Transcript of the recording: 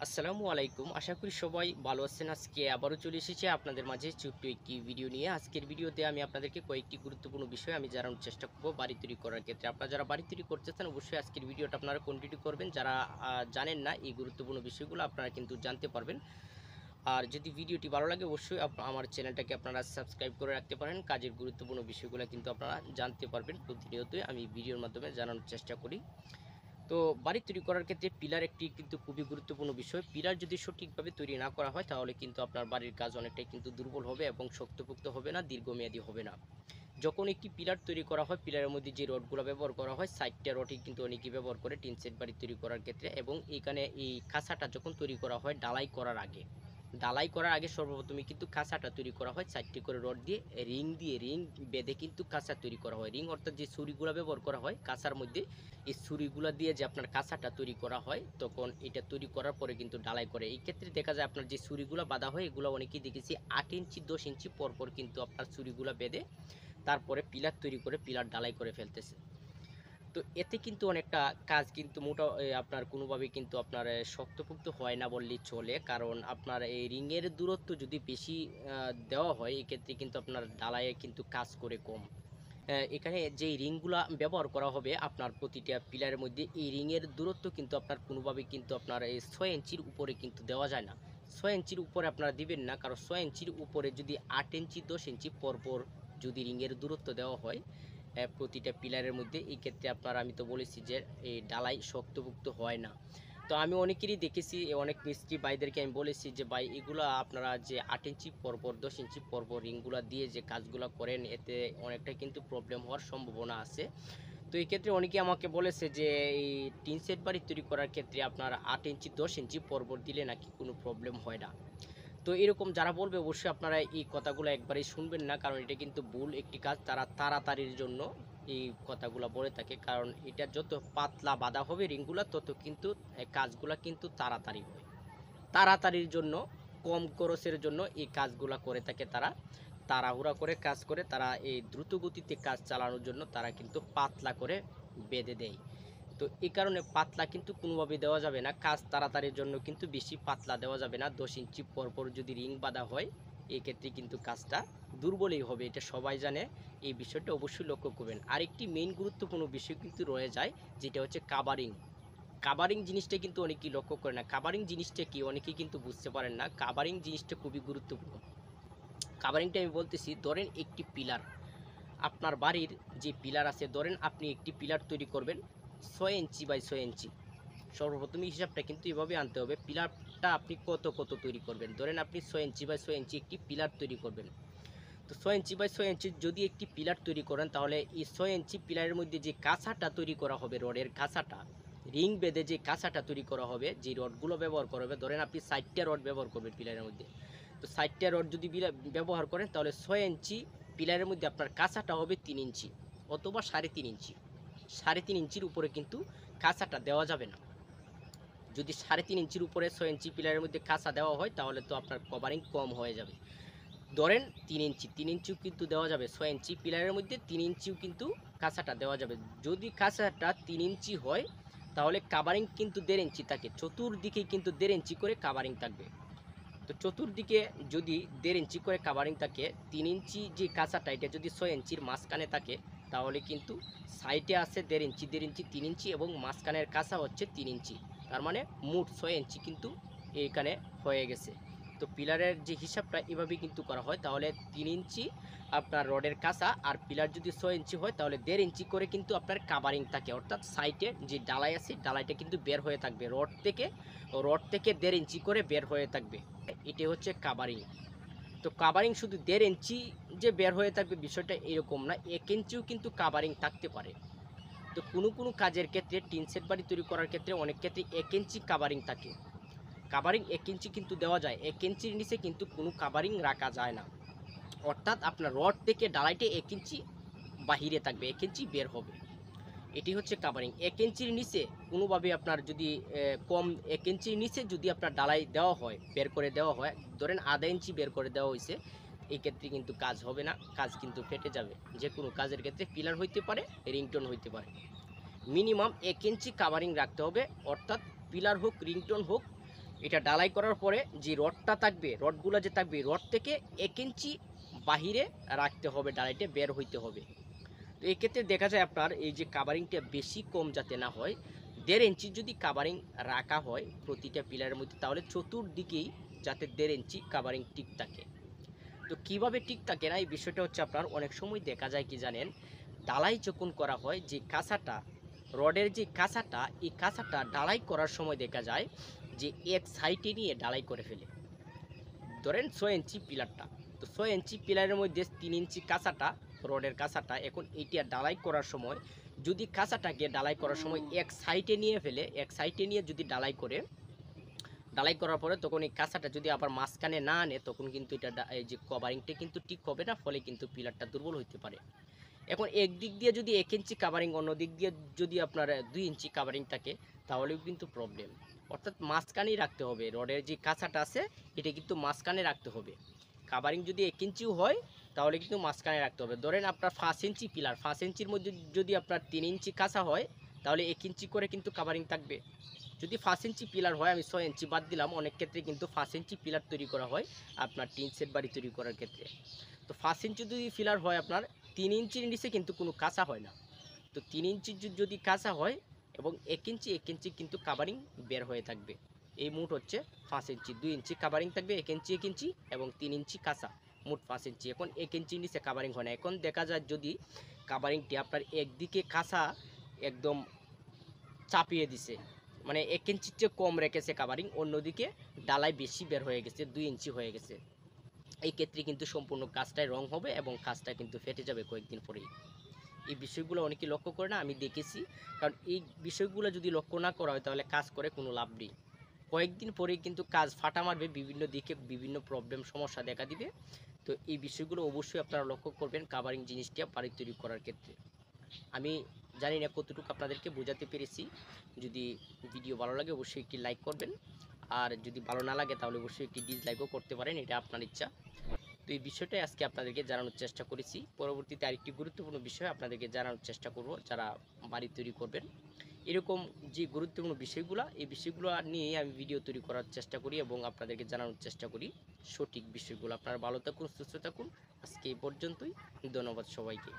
আসসালামু আলাইকুম। আশা করি সবাই ভালো আছেন। আজকে আবারও চলে এসেছি আপনাদের মাঝে ছোট্ট একটি ভিডিও নিয়ে। আজকের ভিডিওতে আমি আপনাদেরকে কয়েকটি গুরুত্বপূর্ণ বিষয় আমি জানানোর চেষ্টা করব বাড়ি তৈরি করার ক্ষেত্রে। আপনারা যারা বাড়ি তৈরি করতে চান অবশ্যই আজকের ভিডিওটা আপনারা কন্টিনিউ করবেন। যারা জানেন না এই গুরুত্বপূর্ণ বিষয়গুলো আপনারা কিন্তু জানতে পারবেন। আর যদি ভিডিওটি ভালো লাগে অবশ্যই আমার চ্যানেলটাকে আপনারা সাবস্ক্রাইব করে রাখতে পারেন। কাজের গুরুত্বপূর্ণ বিষয়গুলো কিন্তু আপনারা জানতে পারবেন। প্রতিনিয়তই আমি ভিডিওর মাধ্যমে জানানোর চেষ্টা করি। তো বাড়ি তৈরি করার ক্ষেত্রে পিলার একটি কিন্তু খুবই গুরুত্বপূর্ণ বিষয়। পিলার যদি সঠিকভাবে তৈরি না করা হয় তাহলে কিন্তু আপনার বাড়ির কাজ অনেকটাই কিন্তু দুর্বল হবে এবং শক্তপোক্ত হবে না, দীর্ঘমেয়াদী হবে না। যখন একটি পিলার তৈরি করা হয়, পিলারের মধ্যে যে রডগুলো ব্যবহার করা হয়, ৬০টা রডই কিন্তু অনেকেই ব্যবহার করে টিন সেট বাড়ি তৈরি করার ক্ষেত্রে। এবং এইখানে এই খাঁচাটা যখন তৈরি করা হয় ডালাই করার আগে সর্বপ্রথমে কিন্তু খাঁচাটা তৈরি করা হয় ৪টি করে রড দিয়ে, রিং বেঁধে কিন্তু খাঁচা তৈরি করা হয়। রিং অর্থাৎ যে ছুরিগুলো ব্যবহার করা হয় কাঁচার মধ্যে, এই ছুরিগুলো দিয়ে যে আপনার কাঁচাটা তৈরি করা হয়, তখন এটা তৈরি করার পরে কিন্তু ডালাই করে। এই ক্ষেত্রে দেখা যায় আপনার যে ছুরিগুলো বাঁধা হয় এগুলো অনেকেই দেখেছি ৮ ইঞ্চি ১০ ইঞ্চি পরপর কিন্তু আপনার ছুরিগুলো বেঁধে তারপরে পিলার তৈরি করে পিলার ডালাই করে ফেলতেছে। তো এতে কিন্তু অনেকটা কাজ কিন্তু আপনার কোনোভাবেই কিন্তু আপনার শক্তপোক্ত হয় না বললেই চলে। কারণ আপনার এই রিংয়ের দূরত্ব যদি বেশি দেওয়া হয় এক্ষেত্রে কিন্তু আপনার ডালাইয়ে কিন্তু কাজ করে কম। এখানে যেই রিংগুলা ব্যবহার করা হবে আপনার প্রতিটা পিলারের মধ্যে, এই রিংয়ের দূরত্ব কিন্তু আপনার কোনোভাবেই কিন্তু আপনার এই ৬ ইঞ্চির উপরে কিন্তু দেওয়া যায় না। ৬ ইঞ্চির উপরে আপনারা দিবেন না, কারণ ৬ ইঞ্চির উপরে যদি ৮ ইঞ্চি ১০ ইঞ্চি পরপর যদি রিংয়ের দূরত্ব দেওয়া হয় প্রতিটা পিলারের মধ্যে, এই ক্ষেত্রে আপনার আমি তো বলেছি যে এই ডালাই শক্তপোক্ত হয় না। তো আমি অনেকেরই দেখেছি, অনেক মিস্ত্রি ভাইদেরকে আমি বলেছি যে ভাই এগুলা আপনারা যে ৮ ইঞ্চি পরপর ১০ ইঞ্চি পরপর রিংগুলা দিয়ে যে কাজগুলো করেন এতে অনেকটা কিন্তু প্রবলেম হওয়ার সম্ভাবনা আছে। তো এই ক্ষেত্রে অনেকে আমাকে বলেছে যে এই টিন সেট বাড়ি তৈরি করার ক্ষেত্রে আপনার ৮ ইঞ্চি ১০ ইঞ্চি পরপর দিলে নাকি কোনো প্রবলেম হয় না। তো এরকম যারা বলবে অবশ্যই আপনারা এই কথাগুলো একবারেই শুনবেন না, কারণ এটা কিন্তু ভুল একটি কাজ। তারা তাড়াতাড়ির জন্য এই কথাগুলো বলে থাকে, কারণ এটা যত পাতলা বাঁধা হবে রিংগুলা তত কিন্তু কাজগুলা কিন্তু তাড়াতাড়ি হয়। তাড়াতাড়ির জন্য, কম খরচের জন্য এই কাজগুলা করে থাকে তারা। তাড়াহুড়া করে কাজ করে তারা এই দ্রুত গতিতে কাজ চালানোর জন্য তারা কিন্তু পাতলা করে বেঁধে দেয়। তো এই কারণে পাতলা কিন্তু কোনোভাবেই দেওয়া যাবে না। কাজ তাড়াতাড়ির জন্য কিন্তু বেশি পাতলা দেওয়া যাবে না। ১০ ইঞ্চি পরপর যদি রিং বাঁধা হয় এক্ষেত্রে কিন্তু কাজটা দুর্বলই হবে। এটা সবাই জানে। এই বিষয়টা অবশ্যই লক্ষ্য করবেন। আরেকটি মেইন গুরুত্বপূর্ণ বিষয় কিন্তু রয়ে যায়, যেটা হচ্ছে কাভারিং। কাভারিং জিনিসটা কিন্তু অনেকেই লক্ষ্য করে না। কাভারিং জিনিসটা কি অনেকেই কিন্তু বুঝতে পারেন না। কাভারিং জিনিসটা খুবই গুরুত্বপূর্ণ। কাভারিংটা আমি বলতেছি, ধরেন একটি পিলার, আপনার বাড়ির যে পিলার আছে, ধরেন আপনি একটি পিলার তৈরি করবেন ৬ ইঞ্চি বাই ৬ ইঞ্চি। সর্বপ্রথম হিসাবটা কিন্তু এভাবে আনতে হবে, পিলারটা আপনি কত তৈরি করবেন। ধরেন আপনি ৬ ইঞ্চি বাই ৬ ইঞ্চি একটি পিলার তৈরি করবেন। তো ৬ ইঞ্চি বাই ৬ ইঞ্চি যদি একটি পিলার তৈরি করেন তাহলে এই ৬ ইঞ্চি পিলারের মধ্যে যে কাঁচাটা তৈরি করা হবে, রডের কাঁচাটা, রিং বেঁধে যে কাঁচাটা তৈরি করা হবে, যে রডগুলো ব্যবহার করা হবে, ধরেন আপনি ৬০টা রড ব্যবহার করবেন পিলারের মধ্যে। তো ৬০টা রড যদি ব্যবহার করেন তাহলে ৬ ইঞ্চি পিলারের মধ্যে আপনার কাঁচাটা হবে ৩ ইঞ্চি অথবা ৩.৫ ইঞ্চি। ৩.৫ ইঞ্চির উপরে কিন্তু কাঁচাটা দেওয়া যাবে না। যদি ৩.৫ ইঞ্চির উপরে ৬ ইঞ্চি পিলারের মধ্যে কাঁচা দেওয়া হয় তাহলে তো আপনার কভারিং কম হয়ে যাবে। ধরেন ৩ ইঞ্চি, ৩ ইঞ্চিও কিন্তু দেওয়া যাবে। ৬ ইঞ্চি পিলারের মধ্যে ৩ ইঞ্চিও কিন্তু কাঁচাটা দেওয়া যাবে। যদি কাঁচাটা ৩ ইঞ্চি হয় তাহলে কাভারিং কিন্তু ১.৫ ইঞ্চি থাকে। চতুর্দিকে কিন্তু ১.৫ ইঞ্চি করে কাভারিং থাকবে। তো চতুর্দিকে যদি ১.৫ ইঞ্চি করে কাভারিং থাকে, ৩ ইঞ্চি যে কাঁচাটা এটা যদি ৬ ইঞ্চির মাঝখানে থাকে তাহলে কিন্তু সাইডে আছে ১.৫ ইঞ্চি, ১.৫ ইঞ্চি, ৩ ইঞ্চি এবং মাঝখানের কাঁচা হচ্ছে ৩ ইঞ্চি। তার মানে মোট ৬ ইঞ্চি কিন্তু এইখানে হয়ে গেছে। তো পিলারের যে হিসাবটা এভাবেই কিন্তু করা হয়। তাহলে ৩ ইঞ্চি আপনার রডের কাঁচা, আর পিলার যদি ৬ ইঞ্চি হয় তাহলে ১.৫ ইঞ্চি করে কিন্তু আপনার কাভারিং থাকে, অর্থাৎ সাইডে যে ডালাই আছে ডালাইটা কিন্তু বের হয়ে থাকবে রড থেকে ১.৫ ইঞ্চি করে বের হয়ে থাকবে। এটি হচ্ছে কাভারিং। তো কাভারিং শুধু ১.৫ ইঞ্চি যে বের হয়ে থাকবে বিষয়টা এরকম না, ১ ইঞ্চিও কিন্তু কাভারিং থাকতে পারে। তো কোনো কাজের ক্ষেত্রে টিন সেট বাড়ি তৈরি করার ক্ষেত্রে অনেক ক্ষেত্রে ১ ইঞ্চি কাভারিং থাকে। কাভারিং ১ ইঞ্চি কিন্তু দেওয়া যায়, ১ ইঞ্চির নিচে কিন্তু কোনো কাভারিং রাখা যায় না। অর্থাৎ আপনার রড থেকে ডালাইটে ১ ইঞ্চি বাহিরে থাকবে, ১ ইঞ্চি বের হবে। এটি হচ্ছে কাভারিং। ১ ইঞ্চির নিচে কোনোভাবে আপনার যদি কম ১ ইঞ্চির নিচে যদি আপনার ডালাই দেওয়া হয়, বের করে দেওয়া হয়, ধরেন আধা ইঞ্চি বের করে দেওয়া হয়েছে, এই ক্ষেত্রে কিন্তু কাজ হবে না, কাজ কিন্তু ফেটে যাবে। যে কোনো কাজের ক্ষেত্রে পিলার হইতে পারে, রিংটোন হইতে পারে। মিনিমাম ১ ইঞ্চি কাভারিং রাখতে হবে, অর্থাৎ পিলার হোক রিংটোন হোক এটা ডালাই করার পরে যে রডটা থাকবে, রডগুলো যে থাকবে, রড থেকে 1 ইঞ্চি বাহিরে রাখতে হবে, ডালাইটা বের হইতে হবে। তো এক্ষেত্রে দেখা যায় আপনার এই যে কাভারিংটা বেশি কম যাতে না হয়, 1.5 ইঞ্চি যদি কাভারিং রাখা হয় প্রতিটা পিলারের মধ্যে, তাহলে চতুর্দিকেই যাতে 1.5 ইঞ্চি কাভারিং ঠিক থাকে। তো কিভাবে ঠিক থাকে না, এই বিষয়টা হচ্ছে আপনার অনেক সময় দেখা যায় কি জানেন, ডালাই যখন করা হয় যে কাঁচাটা, রডের যে কাঁচাটা, এই কাঁচাটা ডালাই করার সময় দেখা যায় যে এক সাইডে নিয়ে ডালাই করে ফেলে। ধরেন 6 ইঞ্চি পিলারটা, তো 6 ইঞ্চি পিলারের মধ্যে 3 ইঞ্চি কাঁচাটা, রডের কাঁচাটা, এখন এইটা ডালাই করার সময় যদি কাঁচাটাকে ডালাই করার সময় এক সাইডে নিয়ে ফেলে, এক সাইডে নিয়ে যদি ডালাই করে, ডালাই করার পরে তখন এই কাঁচাটা যদি আবার মাঝখানে না আনে, তখন কিন্তু এটা এই যে কভারিংটা কিন্তু ঠিক হবে না, ফলে কিন্তু পিলারটা দুর্বল হতে পারে। এখন একদিক দিয়ে যদি 1 ইঞ্চি কাভারিং, অন্য দিক দিয়ে যদি আপনার 2 ইঞ্চি কাভারিং থাকে, তাহলেও কিন্তু প্রবলেম। অর্থাৎ মাঝখানেই রাখতে হবে, রডের যে কাঁচাটা আছে এটা কিন্তু মাঝখানে রাখতে হবে। কাভারিং যদি 1 ইঞ্চিও হয় তাহলে কিন্তু মাঝখানে রাখতে হবে। ধরেন আপনার 5 ইঞ্চি পিলার, 5 ইঞ্চির মধ্যে যদি আপনার 3 ইঞ্চি কাঁচা হয়, তাহলে 1 ইঞ্চি করে কিন্তু কাভারিং থাকবে। যদি 5 ইঞ্চি পিলার হয়, আমি 6 ইঞ্চি বাদ দিলাম, অনেক ক্ষেত্রে কিন্তু 5 ইঞ্চি পিলার তৈরি করা হয় আপনার টিন সেট বাড়ি তৈরি করার ক্ষেত্রে। তো 5 ইঞ্চি যদি পিলার হয় আপনার, 3 ইঞ্চির নিচে কিন্তু কোনো কাঁচা হয় না। তো 3 ইঞ্চি যদি কাঁচা হয় এবং 1 ইঞ্চি 1 ইঞ্চি কিন্তু কাভারিং বের হয়ে থাকবে। এই মোট হচ্ছে 5 ইঞ্চি, 2 ইঞ্চি কাভারিং থাকবে, 1 ইঞ্চি 1 ইঞ্চি এবং 3 ইঞ্চি কাঁচা, মোট 5 ইঞ্চি। এখন 1 ইঞ্চির নিচে কাভারিং হয় না। এখন দেখা যায় যদি কাভারিংটি আপনার একদিকে কাঁচা একদম চাপিয়ে দিছে, মানে 1 ইঞ্চির চেয়ে কম রেখেছে কাভারিং, অন্যদিকে ডালাই বেশি বের হয়ে গেছে, 2 ইঞ্চি হয়ে গেছে, এই ক্ষেত্রে কিন্তু সম্পূর্ণ কাজটাই রং হবে এবং কাজটা কিন্তু ফেটে যাবে কয়েকদিন পরেই। এই বিষয়গুলো অনেকে লক্ষ্য করে না, আমি দেখেছি। কারণ এই বিষয়গুলো যদি লক্ষ্য না করা হয় তাহলে কাজ করে কোনো লাভ নেই। কয়েকদিন পরেই কিন্তু কাজ ফাটা মারবে, বিভিন্ন দিকে বিভিন্ন প্রবলেম সমস্যা দেখা দিবে। তো এই বিষয়গুলো অবশ্যই আপনারা লক্ষ্য করবেন কাভারিং জিনিসটা বাড়ি তৈরি করার ক্ষেত্রে। আমি জানি না কতটুকু আপনাদেরকে বোঝাতে পেরেছি। যদি ভিডিও ভালো লাগে অবশ্যই একটি লাইক করবেন, আর যদি ভালো না লাগে তাহলে অবশ্যই একটি ডিসলাইকও করতে পারেন, এটা আপনার ইচ্ছা। তো এই বিষয়টাই আজকে আপনাদেরকে জানানোর চেষ্টা করেছি। পরবর্তীতে আরেকটি গুরুত্বপূর্ণ বিষয় আপনাদেরকে জানানোর চেষ্টা করব, যারা বাড়ি তৈরি করবেন। এরকম যে গুরুত্বপূর্ণ বিষয়গুলো, এই বিষয়গুলো নিয়ে আমি ভিডিও তৈরি করার চেষ্টা করি এবং আপনাদেরকে জানানোর চেষ্টা করি সঠিক বিষয়গুলো। আপনারা ভালো থাকুন, সুস্থ থাকুন। আজকে এই পর্যন্তই। ধন্যবাদ সবাইকে।